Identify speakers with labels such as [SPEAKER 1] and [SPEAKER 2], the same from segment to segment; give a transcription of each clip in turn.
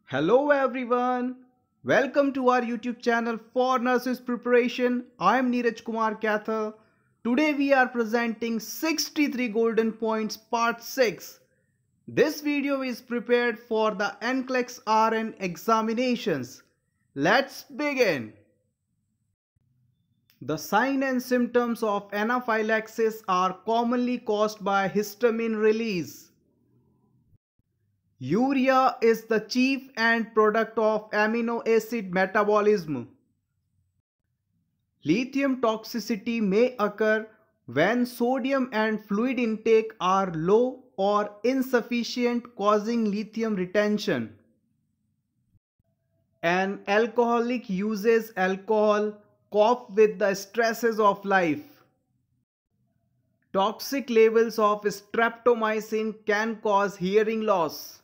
[SPEAKER 1] Hello everyone. Welcome to our YouTube channel for nurses preparation. I am Neeraj Kumar Kathal. Today we are presenting 63 golden points part 6. This video is prepared for the NCLEX RN examinations. Let's begin. The signs and symptoms of anaphylaxis are commonly caused by histamine release. Urea is the chief end product of amino acid metabolism. Lithium toxicity may occur when sodium and fluid intake are low or insufficient, causing lithium retention. An alcoholic uses alcohol, cope with the stresses of life. Toxic levels of streptomycin can cause hearing loss.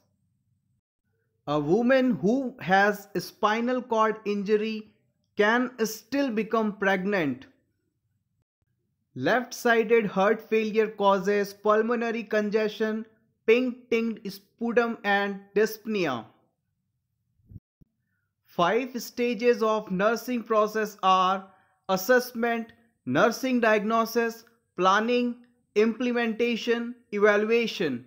[SPEAKER 1] A woman who has a spinal cord injury can still become pregnant. Left-sided heart failure causes pulmonary congestion, pink-tinged sputum and dyspnea. 5 stages of nursing process are assessment, nursing diagnosis, planning, implementation, evaluation.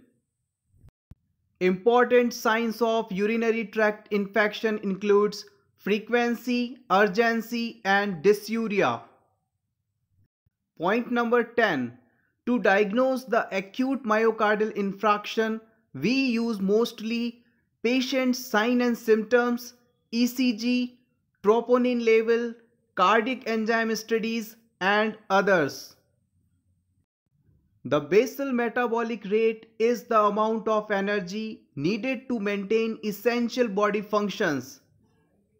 [SPEAKER 1] Important signs of urinary tract infection includes frequency, urgency and dysuria. Point number 10. To diagnose the acute myocardial infarction, we use mostly patient signs and symptoms, ECG, troponin level, cardiac enzyme studies and others. The basal metabolic rate is the amount of energy needed to maintain essential body functions.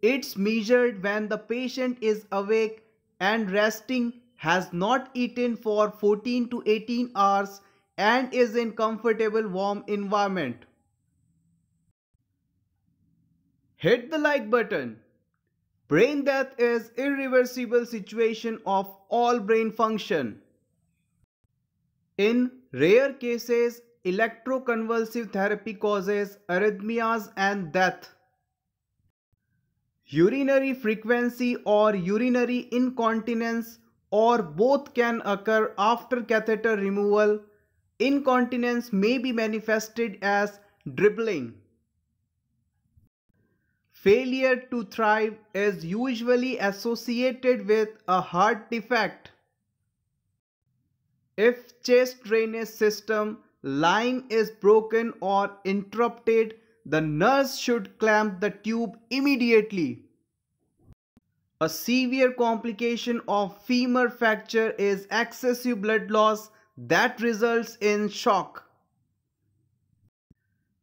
[SPEAKER 1] It's measured when the patient is awake and resting, has not eaten for 14 to 18 hours and is in comfortable warm environment. Hit the like button. Brain death is irreversible situation of all brain function. In rare cases, electroconvulsive therapy causes arrhythmias and death. Urinary frequency or urinary incontinence or both can occur after catheter removal. Incontinence may be manifested as dribbling. Failure to thrive is usually associated with a heart defect. If chest drainage system line is broken or interrupted, the nurse should clamp the tube immediately. A severe complication of femur fracture is excessive blood loss that results in shock.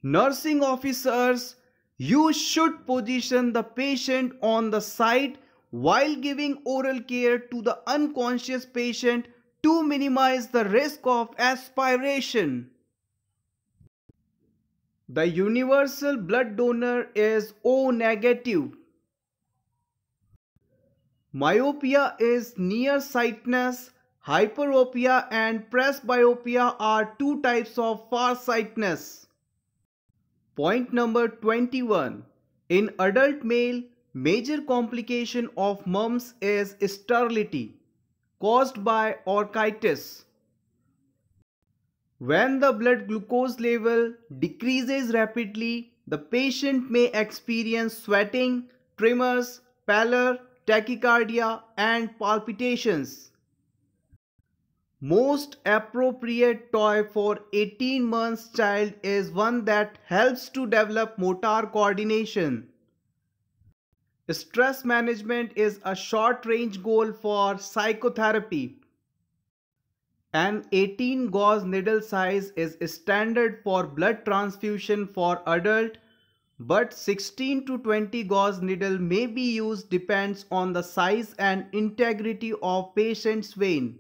[SPEAKER 1] Nursing officers, you should position the patient on the side while giving oral care to the unconscious patient to minimize the risk of aspiration. The universal blood donor is O negative. Myopia is nearsightedness. Hyperopia and presbyopia are two types of farsightedness. Point number 21. In adult male, major complication of mumps is sterility caused by orchitis. When the blood glucose level decreases rapidly, the patient may experience sweating, tremors, pallor, tachycardia and palpitations. Most appropriate toy for 18 months child is one that helps to develop motor coordination. Stress management is a short-range goal for psychotherapy. An 18 gauge needle size is standard for blood transfusion for adult, but 16 to 20 gauge needle may be used depends on the size and integrity of patient's vein.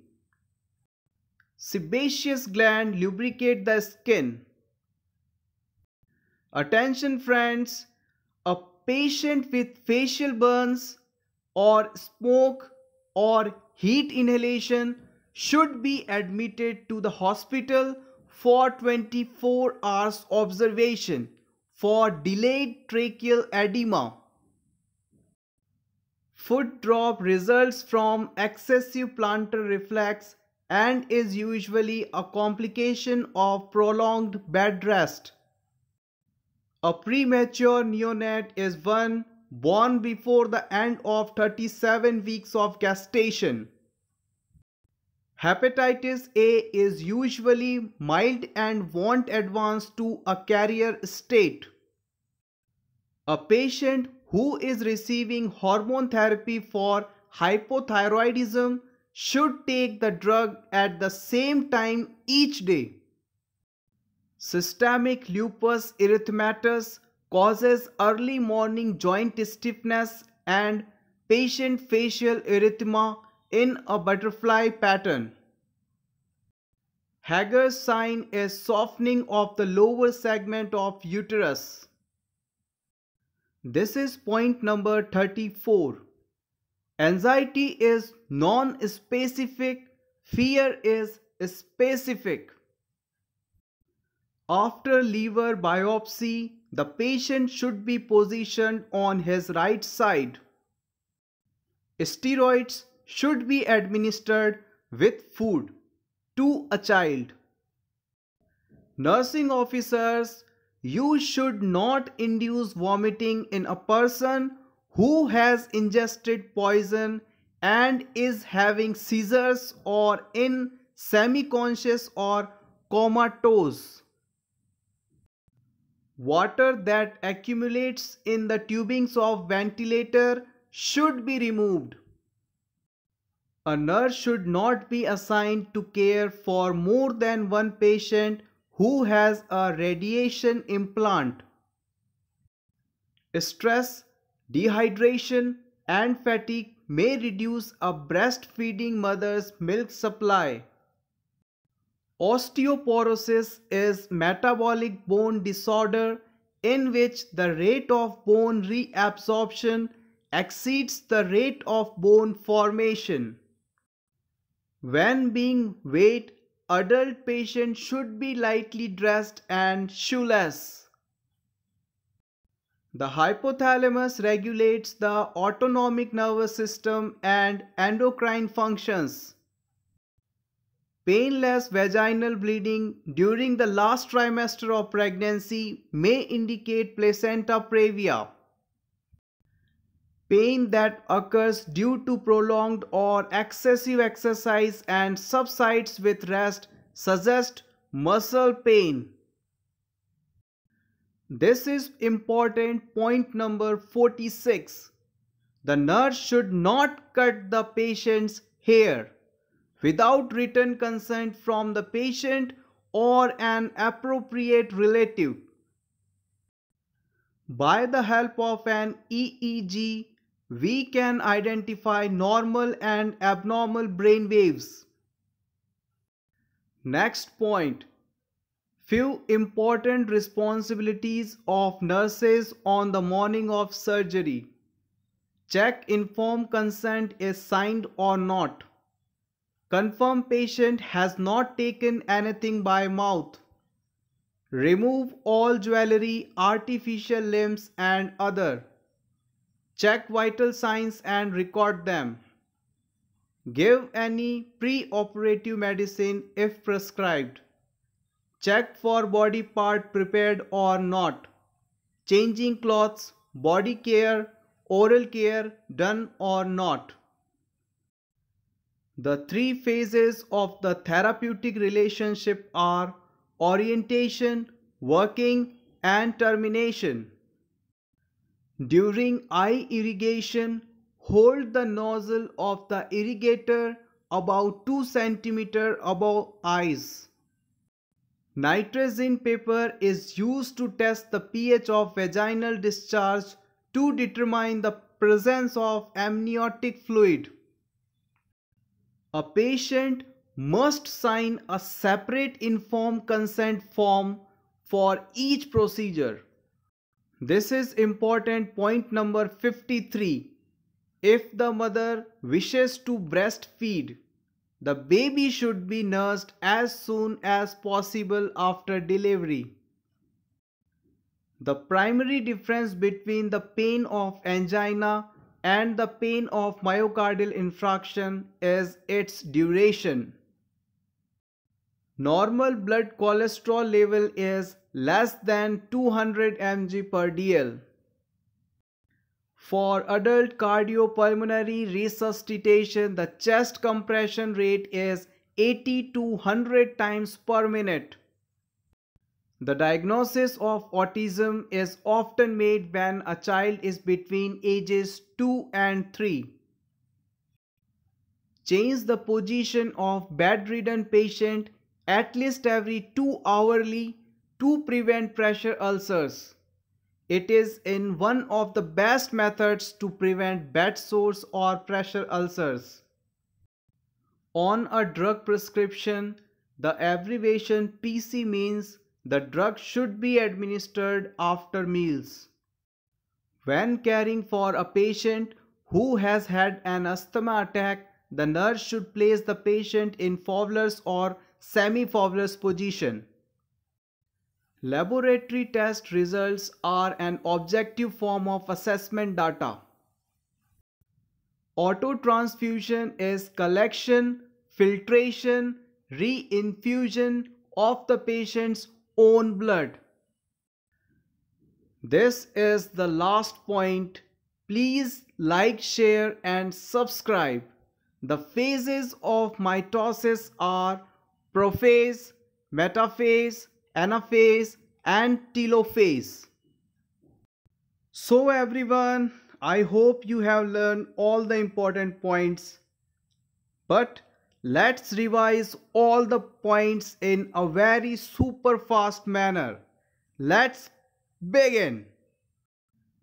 [SPEAKER 1] Sebaceous gland lubricate the skin. Attention friends, a patient with facial burns or smoke or heat inhalation should be admitted to the hospital for 24 hours observation for delayed tracheal edema. Foot drop results from excessive plantar reflex and is usually a complication of prolonged bed rest. A premature neonate is one born before the end of 37 weeks of gestation. Hepatitis A is usually mild and won't advance to a carrier state. A patient who is receiving hormone therapy for hypothyroidism should take the drug at the same time each day. Systemic lupus erythematosus causes early morning joint stiffness and patient facial erythema in a butterfly pattern. Hager's sign is softening of the lower segment of uterus. This is point number 34. Anxiety is non-specific, fear is specific. After liver biopsy, the patient should be positioned on his right side. Steroids should be administered with food to a child. Nursing officers, you should not induce vomiting in a person who has ingested poison and is having seizures or in semi-conscious or comatose. Water that accumulates in the tubings of ventilator should be removed. A nurse should not be assigned to care for more than one patient who has a radiation implant. Stress, dehydration, and fatigue may reduce a breastfeeding mother's milk supply. Osteoporosis is metabolic bone disorder in which the rate of bone reabsorption exceeds the rate of bone formation. When being weighed, adult patients should be lightly dressed and shoeless. The hypothalamus regulates the autonomic nervous system and endocrine functions. Painless vaginal bleeding during the last trimester of pregnancy may indicate placenta previa. Pain that occurs due to prolonged or excessive exercise and subsides with rest suggests muscle pain. This is important point number 46. The nurse should not cut the patient's hair without written consent from the patient or an appropriate relative. By the help of an EEG, we can identify normal and abnormal brain waves. Next point. Few important responsibilities of nurses on the morning of surgery. Check informed consent is signed or not. Confirm patient has not taken anything by mouth. Remove all jewelry, artificial limbs and other. Check vital signs and record them. Give any pre-operative medicine if prescribed. Check for body part prepared or not. Changing clothes, body care, oral care done or not. The three phases of the therapeutic relationship are orientation, working, and termination. During eye irrigation, hold the nozzle of the irrigator about 2 cm above eyes. Nitrazine paper is used to test the pH of vaginal discharge to determine the presence of amniotic fluid. A patient must sign a separate informed consent form for each procedure. This is important point number 53. If the mother wishes to breastfeed, the baby should be nursed as soon as possible after delivery. The primary difference between the pain of angina and the pain of myocardial infarction is its duration. Normal blood cholesterol level is less than 200 mg per dl. For adult cardiopulmonary resuscitation, the chest compression rate is 80 to 100 times per minute. The diagnosis of autism is often made when a child is between ages 2 and 3. Change the position of bedridden patient at least every 2 hourly to prevent pressure ulcers. It is in one of the best methods to prevent bed sores or pressure ulcers. On a drug prescription, the abbreviation PC means the drug should be administered after meals. When caring for a patient who has had an asthma attack, the nurse should place the patient in Fowler's or semi-Fowler's position. Laboratory test results are an objective form of assessment data. Autotransfusion is collection, filtration, reinfusion of the patient's own blood. This is the last point. Please like, share and subscribe. The phases of mitosis are prophase, metaphase, anaphase and telophase. So everyone, I hope you have learned all the important points. But let's revise all the points in a very super fast manner. Let's begin.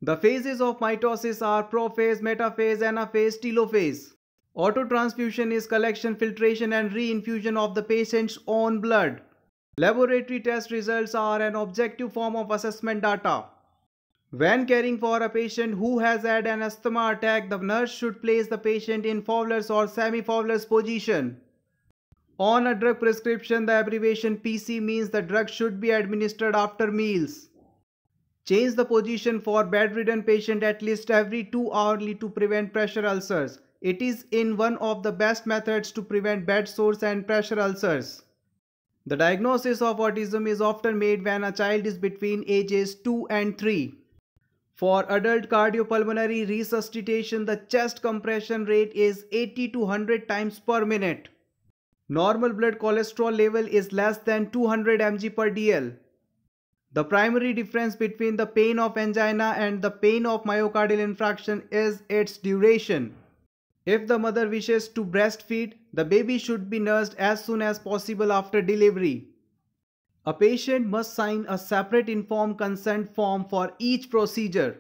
[SPEAKER 1] The phases of mitosis are prophase, metaphase, anaphase, telophase. Autotransfusion is collection, filtration and reinfusion of the patient's own blood. Laboratory test results are an objective form of assessment data. When caring for a patient who has had an asthma attack, the nurse should place the patient in Fowler's or semi-Fowler's position. On a drug prescription, the abbreviation PC means the drug should be administered after meals. Change the position for bedridden patient at least every 2 hourly to prevent pressure ulcers. It is in one of the best methods to prevent bed sores and pressure ulcers. The diagnosis of autism is often made when a child is between ages 2 and 3. For adult cardiopulmonary resuscitation, the chest compression rate is 80 to 100 times per minute. Normal blood cholesterol level is less than 200 mg per dl. The primary difference between the pain of angina and the pain of myocardial infarction is its duration. If the mother wishes to breastfeed, the baby should be nursed as soon as possible after delivery. A patient must sign a separate informed consent form for each procedure.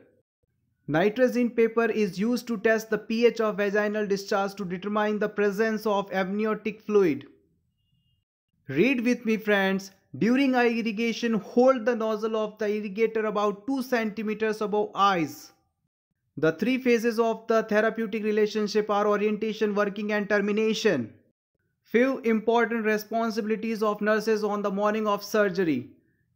[SPEAKER 1] Nitrazine paper is used to test the pH of vaginal discharge to determine the presence of amniotic fluid. Read with me friends. During eye irrigation, hold the nozzle of the irrigator about 2 cm above eyes. The 3 phases of the therapeutic relationship are orientation, working and termination. Few important responsibilities of nurses on the morning of surgery.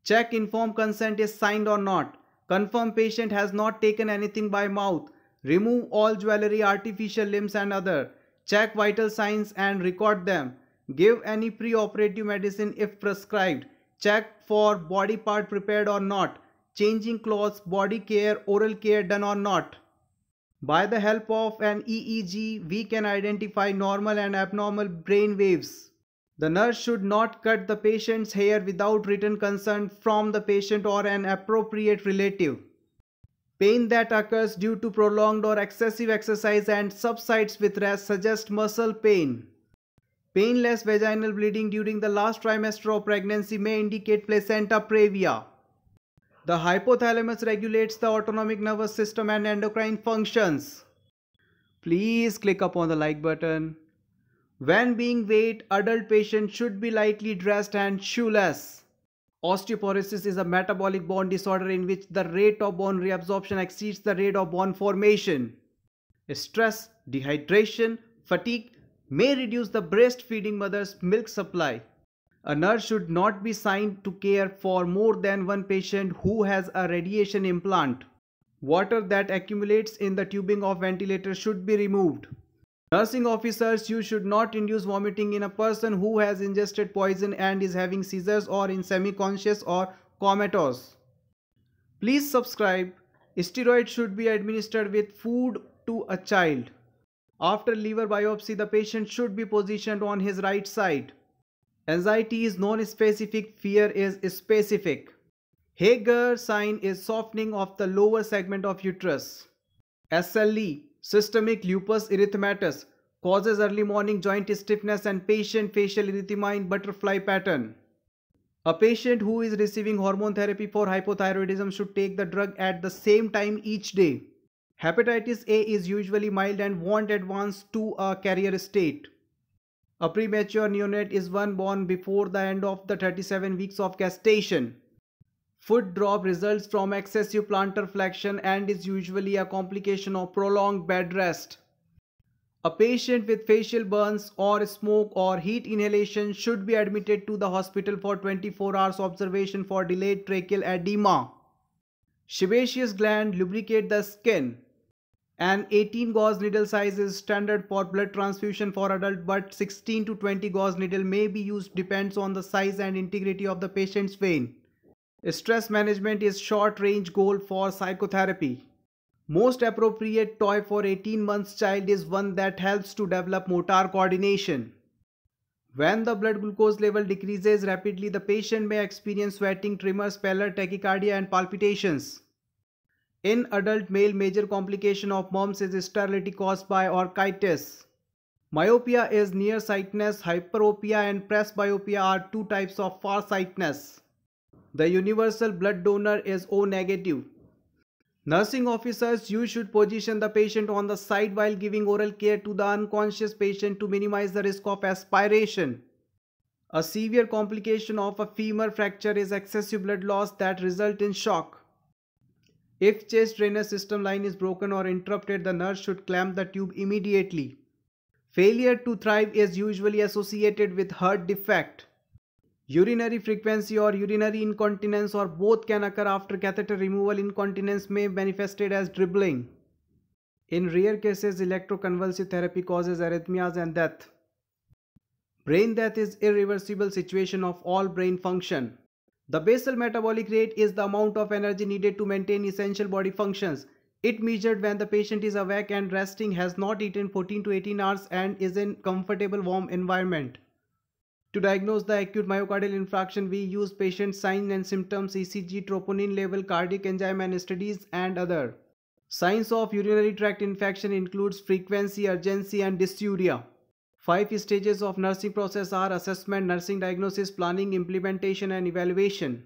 [SPEAKER 1] Check informed consent is signed or not. Confirm patient has not taken anything by mouth. Remove all jewelry, artificial limbs and other. Check vital signs and record them. Give any pre-operative medicine if prescribed. Check for body part prepared or not. Changing clothes, body care, oral care done or not. By the help of an EEG, we can identify normal and abnormal brain waves. The nurse should not cut the patient's hair without written consent from the patient or an appropriate relative. Pain that occurs due to prolonged or excessive exercise and subsides with rest suggests muscle pain. Painless vaginal bleeding during the last trimester of pregnancy may indicate placenta previa. The hypothalamus regulates the autonomic nervous system and endocrine functions. Please click upon the like button. When being weighed, adult patients should be lightly dressed and shoeless. Osteoporosis is a metabolic bone disorder in which the rate of bone reabsorption exceeds the rate of bone formation. Stress, dehydration, fatigue may reduce the breastfeeding mother's milk supply. A nurse should not be assigned to care for more than one patient who has a radiation implant. Water that accumulates in the tubing of ventilator should be removed. Nursing officers, you should not induce vomiting in a person who has ingested poison and is having seizures or in semi-conscious or comatose. Please subscribe. Steroids should be administered with food to a child. After liver biopsy, the patient should be positioned on his right side. Anxiety is non-specific, fear is specific. Hager sign is softening of the lower segment of uterus. SLE, systemic lupus erythematosus, causes early morning joint stiffness and patient facial erythema in butterfly pattern. A patient who is receiving hormone therapy for hypothyroidism should take the drug at the same time each day. Hepatitis A is usually mild and won't advance to a carrier state. A premature neonate is one born before the end of the 37 weeks of gestation. Foot drop results from excessive plantar flexion and is usually a complication of prolonged bed rest. A patient with facial burns or smoke or heat inhalation should be admitted to the hospital for 24 hours observation for delayed tracheal edema. Sebaceous gland lubricate the skin. An 18 gauge needle size is standard for blood transfusion for adult, but 16 to 20 gauge needle may be used, depends on the size and integrity of the patient's vein. Stress management is short range goal for psychotherapy. Most appropriate toy for 18 months child is one that helps to develop motor coordination. When the blood glucose level decreases rapidly, the patient may experience sweating, tremors, pallor, tachycardia and palpitations. In adult male, major complication of mumps is sterility caused by orchitis. Myopia is nearsightedness. Hyperopia and presbyopia are two types of farsightedness. The universal blood donor is O negative. Nursing officers, you should position the patient on the side while giving oral care to the unconscious patient to minimize the risk of aspiration. A severe complication of a femur fracture is excessive blood loss that results in shock. If chest drainage system line is broken or interrupted, the nurse should clamp the tube immediately. Failure to thrive is usually associated with heart defect. Urinary frequency or urinary incontinence or both can occur after catheter removal. Incontinence may be manifested as dribbling. In rare cases, electroconvulsive therapy causes arrhythmias and death. Brain death is irreversible situation of all brain function. The basal metabolic rate is the amount of energy needed to maintain essential body functions. It measured when the patient is awake and resting, has not eaten 14 to 18 hours and is in comfortable warm environment. To diagnose the acute myocardial infarction, we use patient signs and symptoms, ECG, troponin level, cardiac enzyme and studies and other. Signs of urinary tract infection includes frequency, urgency and dysuria. 5 stages of nursing process are assessment, nursing diagnosis, planning, implementation and evaluation.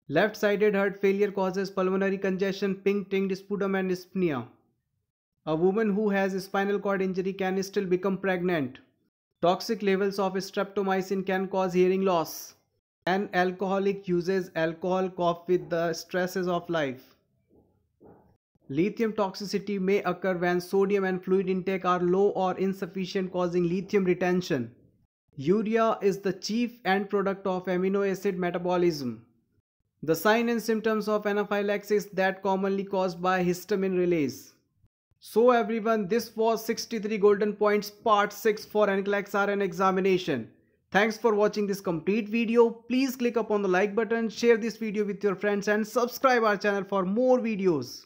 [SPEAKER 1] Left-sided heart failure causes pulmonary congestion, pink-tinged sputum and dyspnea. A woman who has a spinal cord injury can still become pregnant. Toxic levels of streptomycin can cause hearing loss. An alcoholic uses alcohol, cope with the stresses of life. Lithium toxicity may occur when sodium and fluid intake are low or insufficient, causing lithium retention. Urea is the chief end product of amino acid metabolism. The signs and symptoms of anaphylaxis that commonly caused by histamine release. So everyone, this was 63 golden points part 6 for NCLEX RN examination. Thanks for watching this complete video. Please click upon the like button, share this video with your friends and subscribe our channel for more videos.